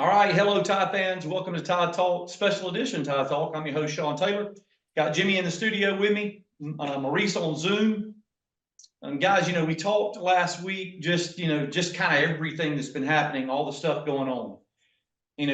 All right, hello Tide fans. Welcome to Tide Talk, special edition Tide Talk. I'm your host, Shawn Taylor. Got Jimmy in the studio with me, Maurice on Zoom. Guys, we talked last week, just kind of everything that's been happening, all the stuff going on.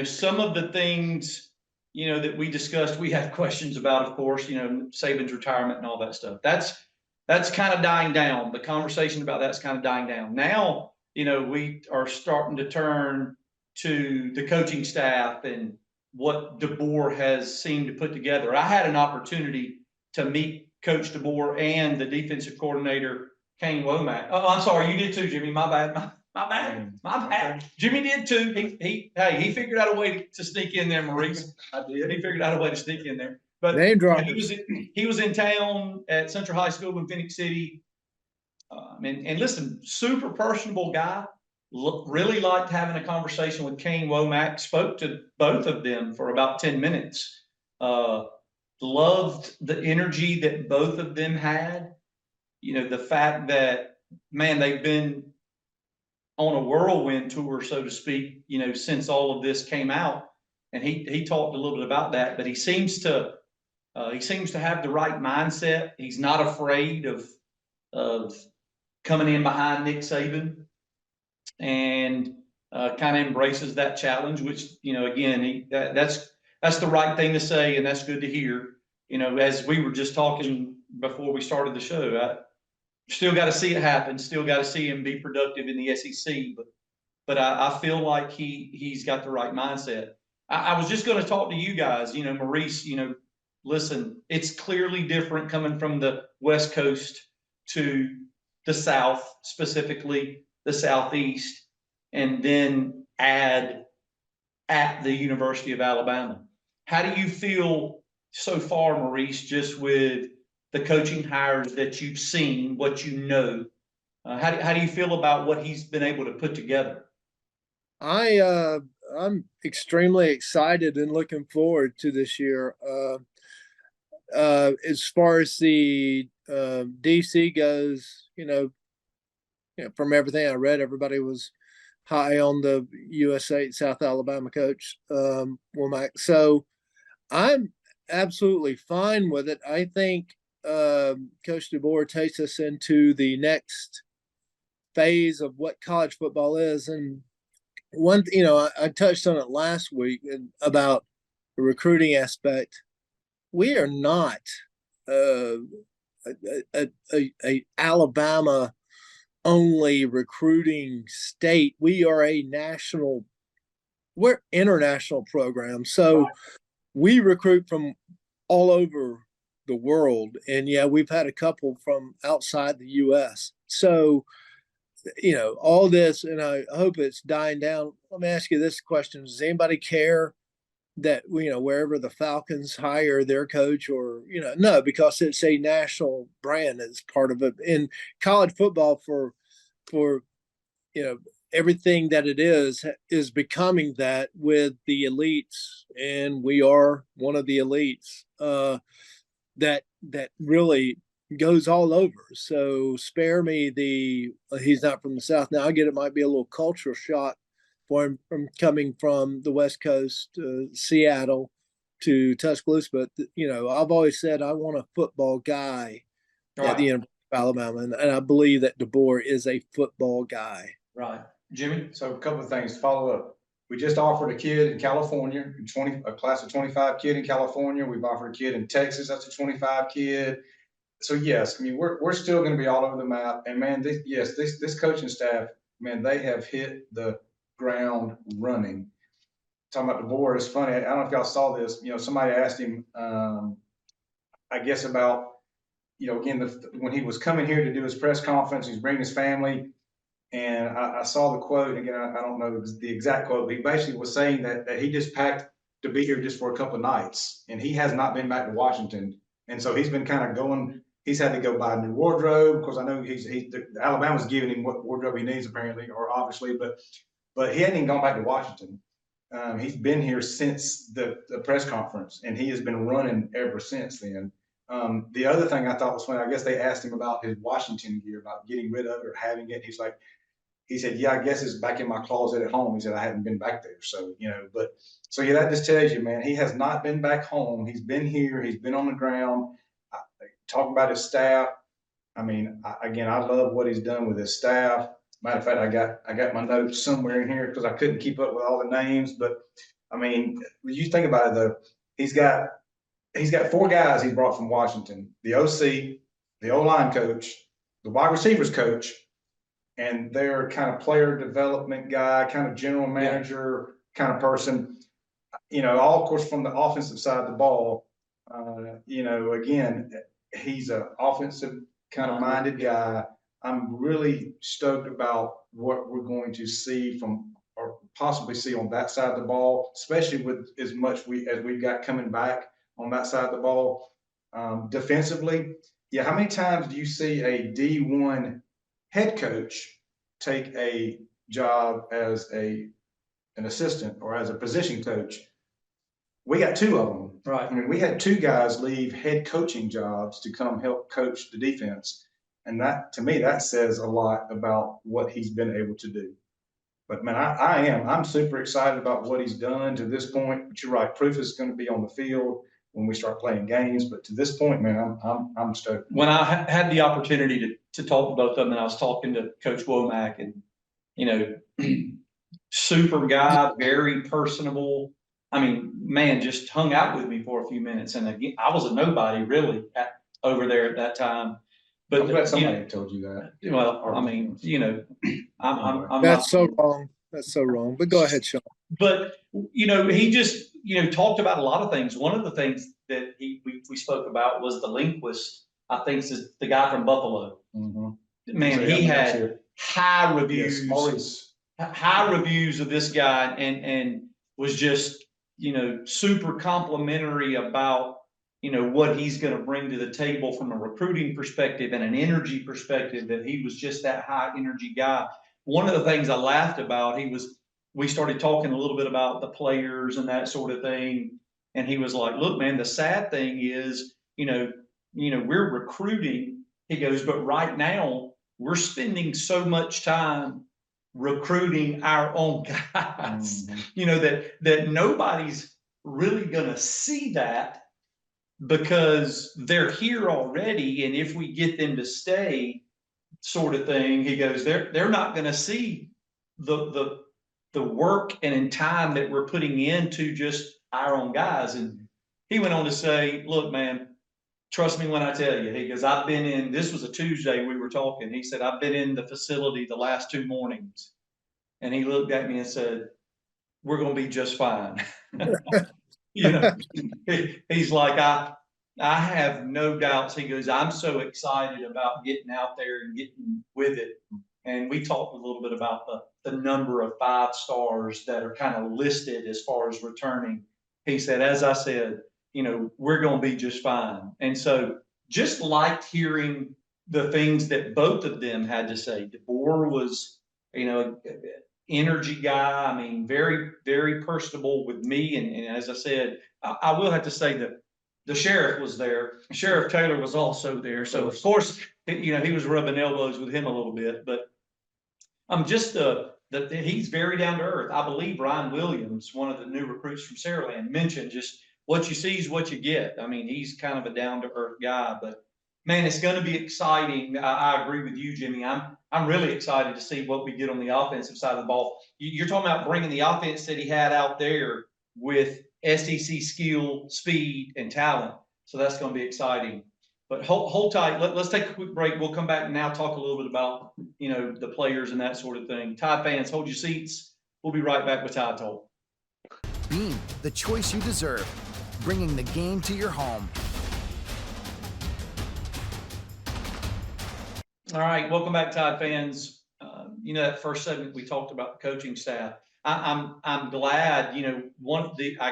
Some of the things, that we discussed, we had questions about, of course, Saban's retirement and all that stuff. That's kind of dying down. The conversation about that's kind of dying down. Now, we are starting to turn to the coaching staff and what DeBoer has seemed to put together. I had an opportunity to meet Coach DeBoer and the defensive coordinator, Kane Womack. Oh, I'm sorry, you did too, Jimmy. My bad. My bad. My bad. Jimmy did too. He figured out a way to sneak in there, Maurice. I did. He figured out a way to sneak in there. But name drop. He was in town at Central High School in Phoenix City. And listen, super personable guy. Really liked having a conversation with Kane Womack. Spoke to both of them for about 10 minutes. Loved the energy that both of them had. The fact that, man, they've been on a whirlwind tour, so to speak, since all of this came out. And he talked a little bit about that, but he seems to have the right mindset. He's not afraid of coming in behind Nick Saban, and kind of embraces that challenge, which, again, that's the right thing to say, and that's good to hear. As we were just talking before we started the show, I still got to see it happen, still got to see him be productive in the SEC, but I feel like he's got the right mindset. I was just going to talk to you guys, Maurice, listen, it's clearly different coming from the West Coast to the South, specifically the Southeast, and then add at the University of Alabama. How do you feel so far, Maurice, just with the coaching hires that you've seen, what you know? How do you feel about what he's been able to put together? I'm extremely excited and looking forward to this year. As far as the DC goes, from everything I read, everybody was high on the USA South Alabama coach, Womack. So I'm absolutely fine with it. I think Coach DeBoer takes us into the next phase of what college football is. And I touched on it last week about the recruiting aspect. We are not a Alabama only recruiting state. We're international program. So we recruit from all over the world. And yeah, we've had a couple from outside the US. So, all this, and I hope it's dying down. Let me ask you this question. Does anybody care that, wherever the Falcons hire their coach, or, no, because it's a national brand as part of it. In college football, for everything that it is becoming that with the elites, and we are one of the elites that really goes all over. So spare me he's not from the South. Now I get it might be a little cultural shock for him from coming from the West Coast, Seattle to Tuscaloosa, but I've always said I want a football guy at the University of Alabama, and I believe that DeBoer is a football guy. Right, Jimmy. So a couple of things to follow up. We just offered a kid in California, a class of 25 kid in California. We've offered a kid in Texas, that's a 25 kid. So yes, I mean we're still going to be all over the map. And man, this coaching staff, man, they have hit the ground running. Talking about DeBoer, it's funny. I don't know if y'all saw this. Somebody asked him, I guess about, again, when he was coming here to do his press conference, he's bringing his family. And I saw the quote again. I don't know the exact quote, but he basically was saying that he just packed to be here just for a couple of nights, and he has not been back to Washington. And so he's been kind of going. He's had to go buy a new wardrobe because I know Alabama's giving him what wardrobe he needs apparently, or obviously, but he hadn't even gone back to Washington. He's been here since the press conference, and he has been running ever since then. The other thing I thought was funny, I guess they asked him about his Washington gear, about getting rid of it or having it. He's like, he said, yeah, I guess it's back in my closet at home. He said, I haven't been back there. So, so yeah, that just tells you, man, he has not been back home. He's been here. He's been on the ground. Talking about his staff. I mean, again, I love what he's done with his staff. Matter of fact, I got my notes somewhere in here because I couldn't keep up with all the names. But I mean, when you think about it, though, he's got 4 guys he brought from Washington: the OC, the O-line coach, the wide receivers coach, and their kind of player development guy, kind of general manager kind of person. All of course from the offensive side of the ball. Again, he's an offensive kind of minded guy. I'm really stoked about what we're going to see or possibly see on that side of the ball, especially with as much as we've got coming back on that side of the ball. Defensively, yeah, how many times do you see a D1 head coach take a job as an assistant or as a position coach? We got 2 of them. Right. I mean, we had 2 guys leave head coaching jobs to come help coach the defense. And that, to me, that says a lot about what he's been able to do. But man, I'm super excited about what he's done to this point. But you're right, proof is going to be on the field when we start playing games. But to this point, man, I'm stoked. When I had the opportunity to talk to both of them, and I was talking to Coach Womack, and super guy, very personable. I mean, man, just hung out with me for a few minutes, and again, I was a nobody really over there at that time. But I'm glad somebody told you that. Well, I mean, I'm That's so wrong. That's so wrong. But go ahead, Shawn. But he just talked about a lot of things. One of the things that we spoke about was the linguist. I think is the guy from Buffalo. Mm-hmm. Man, So, he had high reviews. Yes, high reviews of this guy, and was just super complimentary about what he's going to bring to the table from a recruiting perspective and an energy perspective, that he was just that high energy guy. One of the things I laughed about, we started talking a little bit about the players and that sort of thing. And he was like, look, man, the sad thing is, we're recruiting. He goes, but right now we're spending so much time recruiting our own guys, that nobody's really going to see that, because they're here already. And if we get them to stay, sort of thing, he goes, they're not going to see the work and in time that we're putting into just our own guys. And he went on to say, look, man, trust me when I tell you. He goes, this was a Tuesday we were talking. He said, I've been in the facility the last 2 mornings. And he looked at me and said, we're going to be just fine. He's like, I have no doubts. He goes, I'm so excited about getting out there and getting with it. And we talked a little bit about the number of 5 stars that are kind of listed as far as returning. He said, as I said, we're going to be just fine. And so just liked hearing the things that both of them had to say. DeBoer was, energy guy. I mean, very, very personable with me. And as I said, I will have to say that the sheriff was there. Sheriff Taylor was also there. So of course, he was rubbing elbows with him a little bit, but I'm just that he's very down to earth. I believe Ryan Williams, one of the new recruits from Saraland, mentioned just what you see is what you get. I mean, he's kind of a down to earth guy, but man, it's going to be exciting. I agree with you, Jimmy. I'm really excited to see what we get on the offensive side of the ball. You're talking about bringing the offense that he had out there with SEC skill, speed, and talent. So that's going to be exciting. But hold tight. Let's take a quick break. We'll come back and now talk a little bit about the players and that sort of thing. Tide fans, hold your seats. We'll be right back with Tide Talk. Beam, the choice you deserve, bringing the game to your home. All right, welcome back, Tide fans. That first segment we talked about the coaching staff. I'm glad. One of the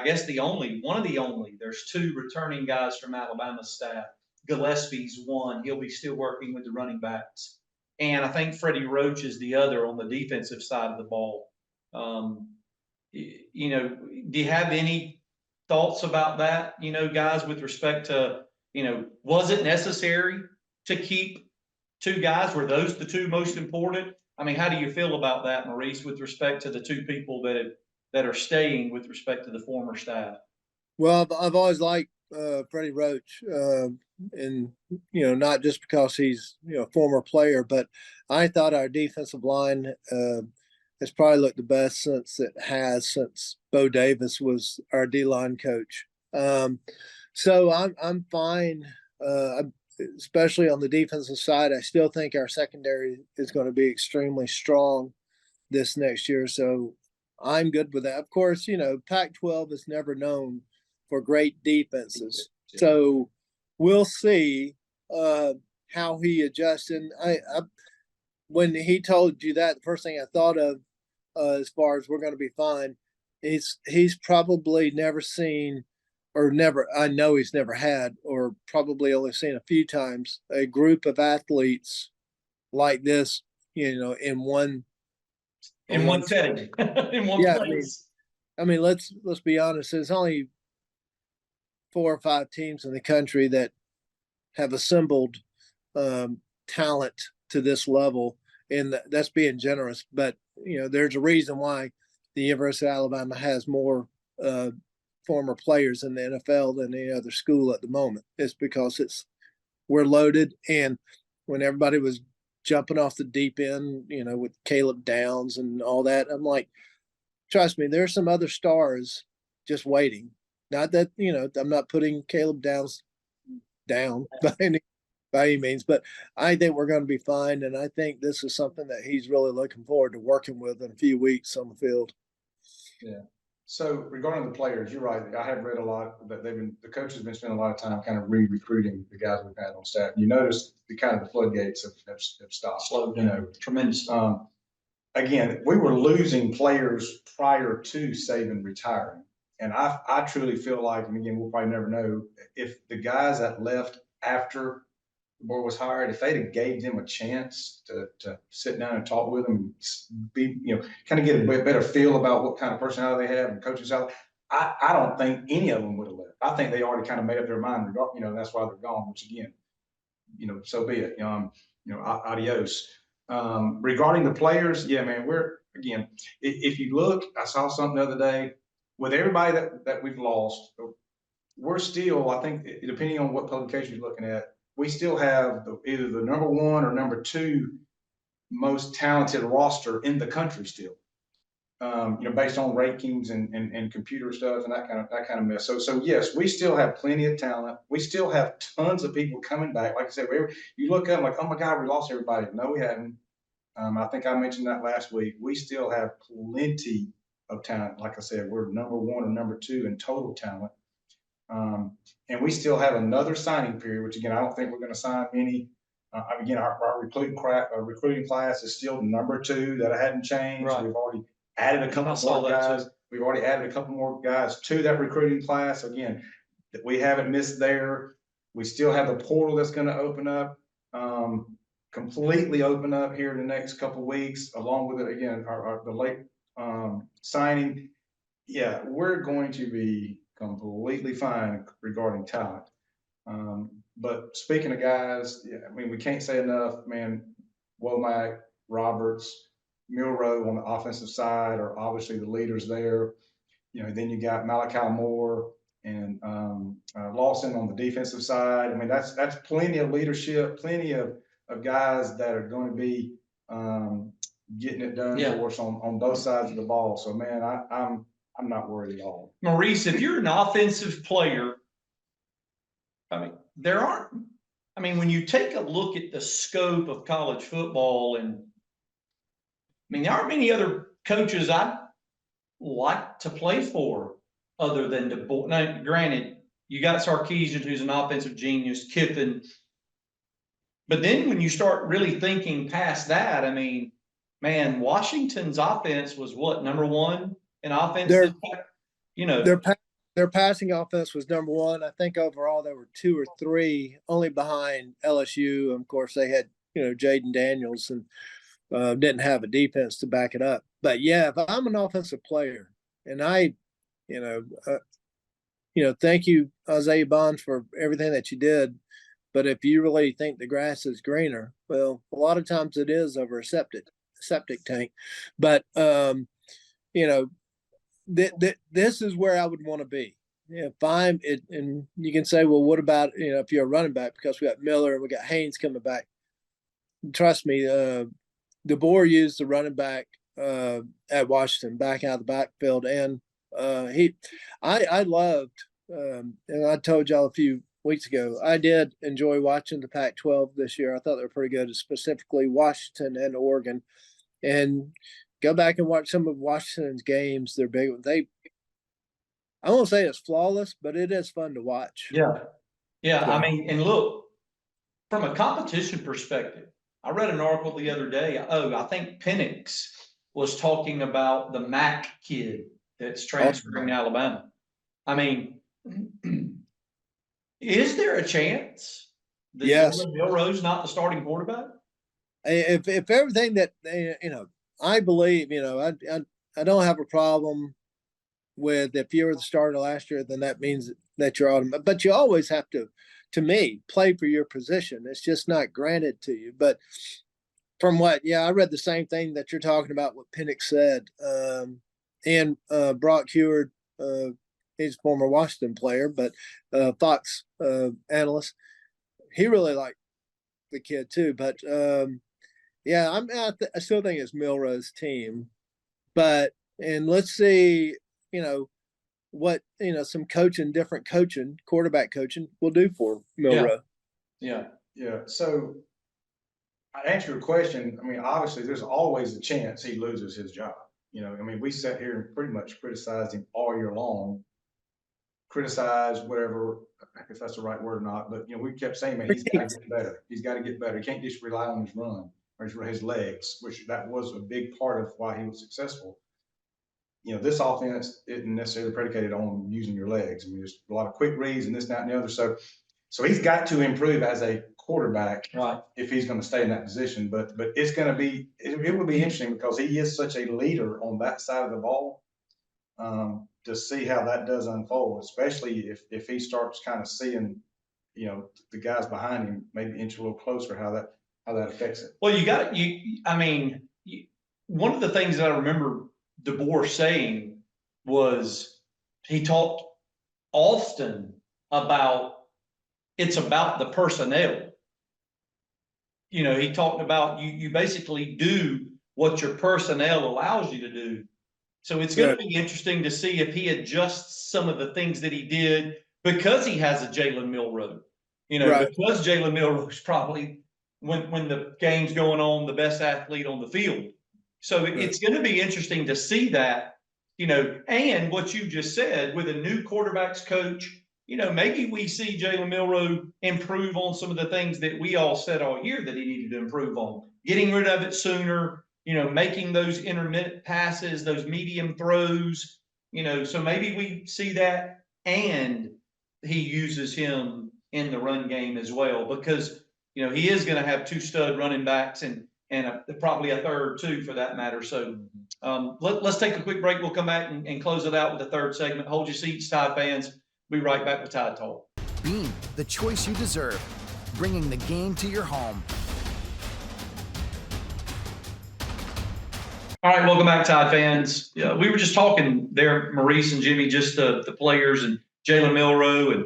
only. There's 2 returning guys from Alabama's staff. Gillespie's one. He'll be still working with the running backs, and I think Freddie Roach is the other on the defensive side of the ball. Do you have any thoughts about that? Guys, with respect to was it necessary to keep 2 guys? Were those the 2 most important? I mean, how do you feel about that, Maurice, with respect to the two people that are staying with respect to the former staff? Well, I've always liked Freddie Roach, and not just because he's a former player, but I thought our defensive line has probably looked the best since Bo Davis was our D line coach. So I'm fine, especially on the defensive side. I still think our secondary is going to be extremely strong this next year. So I'm good with that. Of course, Pac-12 is never known for great defenses. So we'll see how he adjusts. And when he told you that, the first thing I thought of as far as we're going to be fine, he's probably never seen or never, I know he's never had, or probably only seen a few times, a group of athletes like this, in one setting, in one yeah, place. I mean, let's be honest. There's only 4 or 5 teams in the country that have assembled talent to this level, and that's being generous. But there's a reason why the University of Alabama has more former players in the NFL than any other school at the moment. It's because we're loaded, and when everybody was jumping off the deep end, with Caleb Downs and all that, I'm like, trust me, there's some other stars just waiting. Not that, I'm not putting Caleb Downs down by any means, but I think we're going to be fine. And I think this is something that he's really looking forward to working with in a few weeks on the field. Yeah. So regarding the players, you're right. I have read a lot that the coaches have been spending a lot of time kind of re-recruiting the guys we've had on staff. You notice the floodgates have stopped. Slowed down tremendously. Again, we were losing players prior to Saban retiring. And I truly feel like, and again, we'll probably never know, if the guys that left after the board was hired, if they'd have gave them a chance to sit down and talk with them and be, kind of get a better feel about what kind of personality they have and coaching style, I don't think any of them would have left. I think they already kind of made up their mind, that's why they're gone, which again, so be it. Adios. Regarding the players, yeah, man, if you look, I saw something the other day with everybody that we've lost, we're still, I think, depending on what publication you're looking at, we still have either the number 1 or number 2 most talented roster in the country still. Based on rankings and computer stuff and that kind of mess. So yes, we still have plenty of talent. We still have tons of people coming back. Like I said, you look up like, oh my God, we lost everybody. No, we haven't. I think I mentioned that last week. We still have plenty of talent. Like I said, we're number 1 or number 2 in total talent. And we still have another signing period, which again, I don't think we're going to sign many. Again, our recruiting class is still number 2. That hadn't changed. Right. We've already added a couple more guys. We've already added a couple more guys to that recruiting class. Again, that we haven't missed there. We still have the portal that's going to open up, completely open up here in the next couple of weeks, along with it again, the late signing. Yeah, we're going to be completely fine regarding talent. But speaking of guys, yeah, I mean, we can't say enough, man. Womack, Roberts, Milrow on the offensive side are obviously the leaders there. Then you got Malachi Moore and Lawson on the defensive side. I mean, that's plenty of leadership, plenty of guys that are going to be getting it done for us on both sides of the ball. So, man, I'm not worried at all. Maurice, if you're an offensive player, when you take a look at the scope of college football, and there aren't many other coaches I'd like to play for other than DeBoer. Now, granted, you got Sarkisian, who's an offensive genius, Kiffin. But then when you start really thinking past that, man, Washington's offense was what, number 1 in offense? Their passing offense was number 1. I think overall there were 2 or 3, only behind LSU. Of course, they had Jaden Daniels and didn't have a defense to back it up. But yeah, if I'm an offensive player, and thank you, Isaiah Bonds, for everything that you did. But if you really think the grass is greener, well, a lot of times it is over accepted. septic tank. But you know, this is where I would want to be. If I'm it, and you can say, well, what about, if you're a running back, because we got Miller and we got Haynes coming back. Trust me, DeBoer used the running back at Washington, back out of the backfield, and I loved, and I told y'all a few weeks ago, I did enjoy watching the Pac-12 this year. I thought they were pretty good, specifically Washington and Oregon. And go back and watch some of Washington's games. They're big. I won't say it's flawless, but it is fun to watch. Yeah. Yeah. So. I mean, and look, from a competition perspective, I read an article the other day. I think Penix was talking about the Mac kid that's transferring to Alabama. I mean, is there a chance that Yes. Milroe's not the starting quarterback? If everything that I believe, I don't have a problem with, if you were the starter last year, then that means that you're automatic. But you always have to me, play for your position. It's just not granted to you. But from I read the same thing that you're talking about, what Penix said. And Brock Heward, he's a former Washington player, but Fox analyst, he really liked the kid too. But I still think it's Milroe's team. And let's see, what some different quarterback coaching will do for Milroe. Yeah. So I answer your question. I mean, obviously, there's always a chance he loses his job. We sat here and pretty much criticized him all year long. Criticized whatever, if that's the right word or not, but we kept saying, man, he's got to get better. He's got to get better. He can't just rely on his run or his legs, which that was a big part of why he was successful. This offense isn't necessarily predicated on using your legs. I mean, there's a lot of quick reads and this, that, and the other. So he's got to improve as a quarterback, right, if he's going to stay in that position. But it's going to be, it would be interesting because he is such a leader on that side of the ball, to see how that does unfold, especially if he starts kind of seeing, the guys behind him maybe inch a little closer, how that affects it. Well, one of the things that I remember DeBoer saying was he talked often about it's about the personnel. He talked about you basically do what your personnel allows you to do. So it's going to be interesting to see if he adjusts some of the things that he did because he has a Jalen Milroe. Because Jalen Milroe is probably, when the game's going on, the best athlete on the field. So it's going to be interesting to see that, and what you just said with a new quarterbacks coach, maybe we see Jalen Milroe improve on some of the things that we all said all year that he needed to improve on, getting rid of it sooner, making those intermittent passes, those medium throws, so maybe we see that, and he uses him in the run game as well, because, he is going to have two stud running backs and probably a third too, for that matter. So let's take a quick break. We'll come back and close it out with the third segment. Hold your seats, Tide fans. Be right back with Tide Talk. Beam, the choice you deserve, bringing the game to your home. All right, welcome back, Tide fans. We were just talking there, Maurice and Jimmy, just the players and Jalen Milroe and,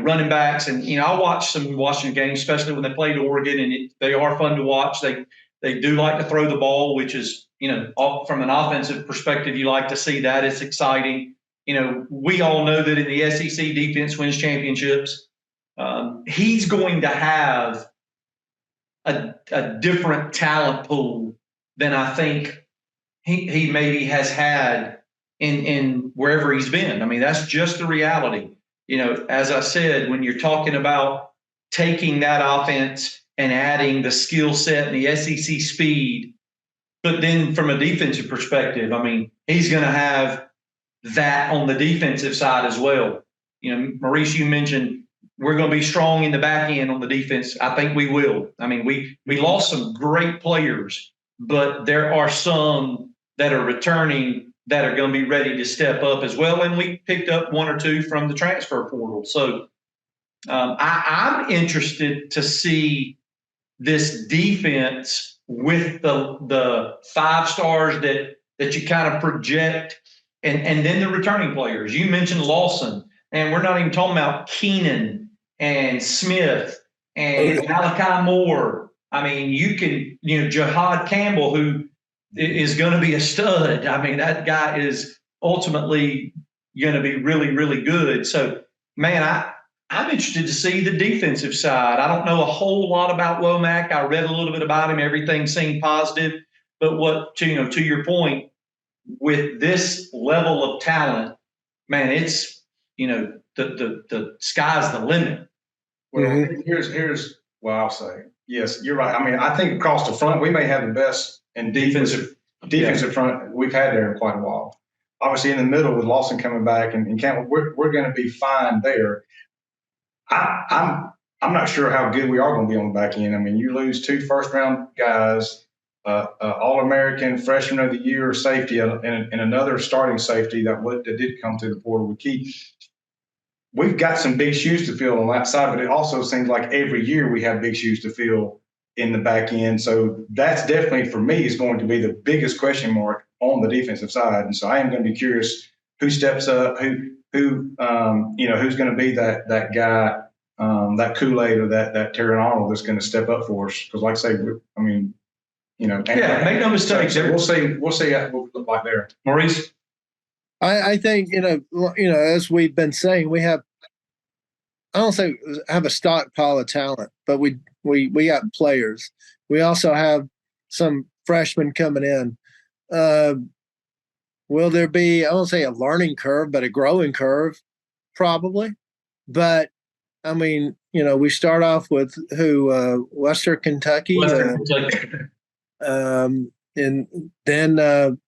running backs. And, I watched some Washington games, especially when they played Oregon, and they are fun to watch. They do like to throw the ball, which is, from an offensive perspective, you like to see that. It's exciting. We all know that in the SEC, defense wins championships. He's going to have a different talent pool than I think he maybe has had in wherever he's been. I mean, that's just the reality. As I said, when you're talking about taking that offense and adding the skill set and the SEC speed, but then from a defensive perspective, I mean, he's going to have that on the defensive side as well. Maurice, you mentioned we're going to be strong in the back end on the defense. I think we will. I mean, we lost some great players, but there are some that are returning that are going to be ready to step up as well. And we picked up one or two from the transfer portal. So I'm interested to see this defense with the 5 stars that you kind of project, and then the returning players. You mentioned Lawson, and we're not even talking about Keenan and Smith and Malachi Moore. I mean, Jahad Campbell, who is going to be a stud. I mean, that guy is ultimately going to be really, really good. So, man, I'm interested to see the defensive side. I don't know a whole lot about Womack. I read a little bit about him. Everything seemed positive. But to your point, with this level of talent, man, it's, the sky's the limit. Well, here's what I'll say. Yes, you're right. I mean, I think across the front, we may have the best in defensive front we've had there in quite a while. Obviously, in the middle with Lawson coming back and Campbell, we're going to be fine there. I'm not sure how good we are going to be on the back end. I mean, you lose 2 first-round guys, All-American freshman of the year safety, and another starting safety that did come through the portal with Keith. We've got some big shoes to fill on that side, but it also seems like every year we have big shoes to fill in the back end. So that's definitely, for me, is going to be the biggest question mark on the defensive side. And so I am going to be curious who steps up, who's going to be that guy, that Kool-Aid or that Terry Arnold that's going to step up for us. Because like I say, make no mistake. So we'll see what it look like there. Maurice? I think, as we've been saying, we have, I don't say have a stockpile of talent, but we got players. We also have some freshmen coming in. Will there be, I won't say a learning curve, but a growing curve? Probably. But, I mean, we start off with Western Kentucky. And then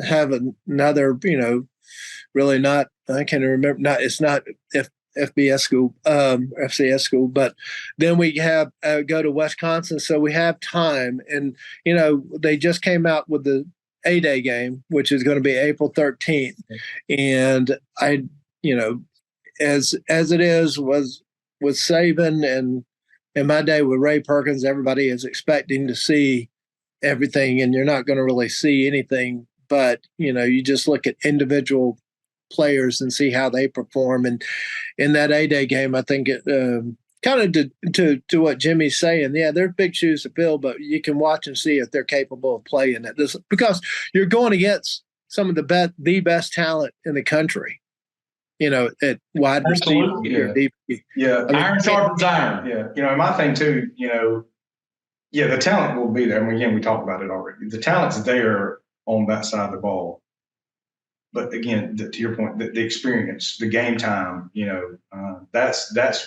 have another, really not, I can't remember, it's not FBS school, FCS school, but then we have go to Wisconsin. So we have time, and, they just came out with the A-Day game, which is going to be April 13th. And as it is was with Saban and in my day with Ray Perkins, everybody is expecting to see everything, and you're not going to really see anything. But, you just look at individual players and see how they perform. And in that A-Day game, I think it kind of to what Jimmy's saying. Yeah, they're big shoes to fill, but you can watch and see if they're capable of playing it. Because you're going against some of the best talent in the country, at wide receiver. Yeah. Iron sharpens iron. Yeah. And my thing too, the talent will be there. I mean, again, we talked about it already. The talent's there on that side of the ball. But again, to your point, the experience, the game time, that's what's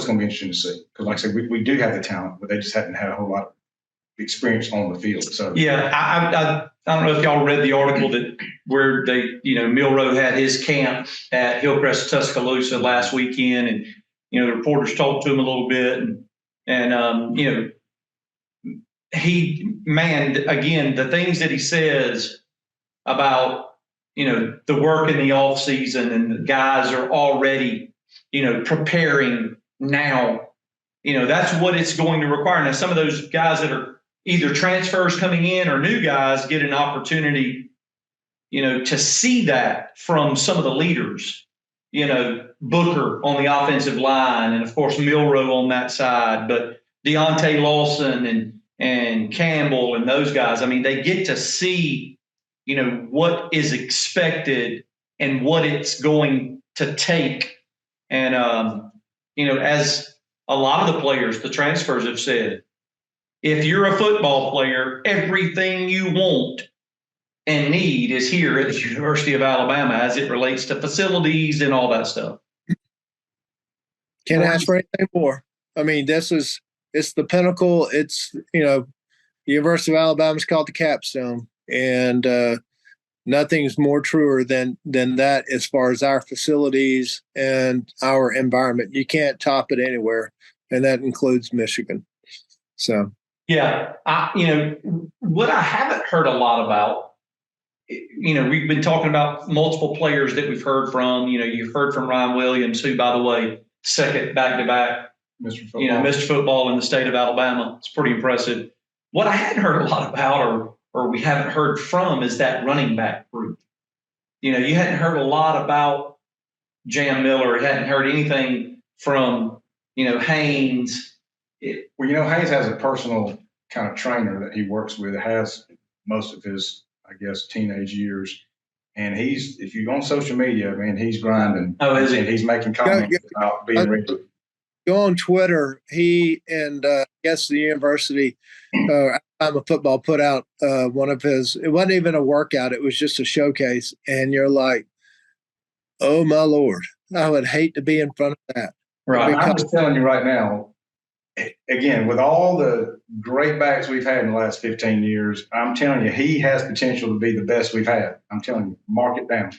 going to be interesting to see. Because like I said, we do have the talent, but they just haven't had a whole lot of experience on the field. So yeah, I don't know if y'all read the article where they, Milroe had his camp at Hillcrest, Tuscaloosa last weekend, and the reporters talked to him a little bit, and again, the things that he says about, the work in the off season, and the guys are already, preparing now, that's what it's going to require. Now, some of those guys that are either transfers coming in or new guys get an opportunity, to see that from some of the leaders, Booker on the offensive line, and of course Milroe on that side, but Deontay Lawson and Campbell and those guys. I mean, they get to see, what is expected and what it's going to take. And, as a lot of the players, the transfers have said, if you're a football player, everything you want and need is here at the University of Alabama as it relates to facilities and all that stuff. Can't ask for anything more. I mean, it's the pinnacle. It's, the University of Alabama is called the capstone, and nothing's more truer than that as far as our facilities and our environment. You can't top it anywhere, and that includes Michigan. So. Yeah, what I haven't heard a lot about, we've been talking about multiple players that we've heard from. You've heard from Ryan Williams, who, by the way, second back-to-back Mr. Football. You know, Mr. Football in the state of Alabama. It's pretty impressive. What I hadn't heard a lot about, or we haven't heard from, is that running back group. You know, you hadn't heard a lot about Jam Miller. You hadn't heard anything from, you know, Haynes. Well, you know, Haynes has a personal kind of trainer that he works with, has most of his, I guess, teenage years. And if you go on social media, man, he's grinding. Oh, is he? And he's making comments about being ready. Go on Twitter. He and I guess the university, Alabama football, put out one of his. It wasn't even a workout; it was just a showcase. And you're like, "Oh my Lord, I would hate to be in front of that." Right. I'm just telling you right now. Again, with all the great backs we've had in the last 15 years, I'm telling you, he has potential to be the best we've had. I'm telling you, mark it down.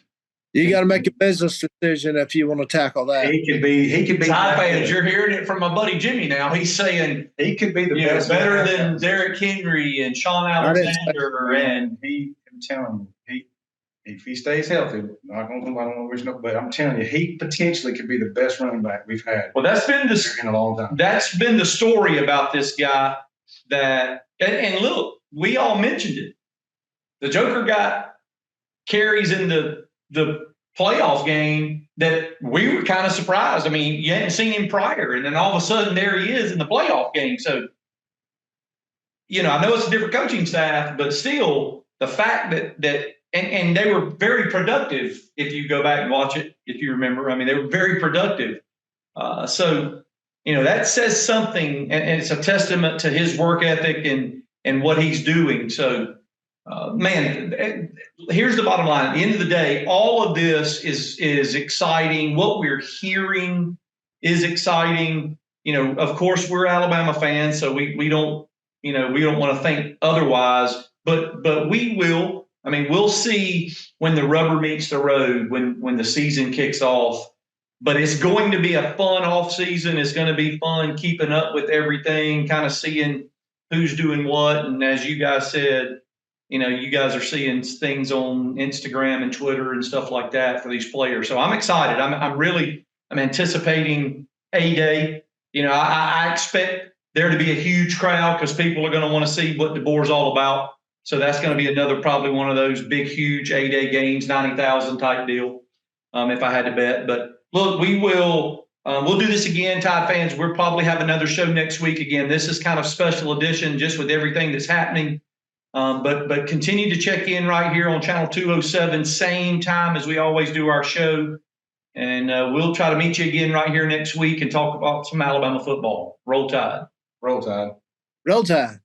You got to make a business decision if you want to tackle that. He could be. Tide fans, you're hearing it from my buddy Jimmy now. He's saying he could be the best, better than Derrick Henry and Shawn Alexander. And I'm telling you, if he stays healthy, I don't want to wish no, but I'm telling you, he potentially could be the best running back we've had. Well, that's been in a long time. That's been the story about this guy. And look, we all mentioned it. The Joker got carries in the playoff game that we were kind of surprised. I mean, you hadn't seen him prior, and then all of a sudden there he is in the playoff game. So, you know, I know it's a different coaching staff, but still, the fact that and they were very productive. If you go back and watch it, if you remember, I mean, they were very productive. So, you know, that says something, and it's a testament to his work ethic and what he's doing. So, man, here's the bottom line. At the end of the day, all of this is exciting. What we're hearing is exciting. You know, of course, we're Alabama fans, so we don't want to think otherwise. But we will. I mean, we'll see when the rubber meets the road, when the season kicks off. But it's going to be a fun off season. It's going to be fun keeping up with everything, kind of seeing who's doing what. And as you guys said, you know, you guys are seeing things on Instagram and Twitter and stuff like that for these players. So I'm excited. I'm anticipating A-Day. You know, I expect there to be a huge crowd because people are going to want to see what DeBoer's all about. So that's going to be another, probably one of those big, huge A-Day games, 90,000 type deal, if I had to bet. But look, we'll do this again, Tide fans. We'll probably have another show next week again. This is kind of special edition just with everything that's happening. But continue to check in right here on Channel 207, same time as we always do our show. And we'll try to meet you again right here next week and talk about some Alabama football. Roll Tide. Roll Tide. Roll Tide.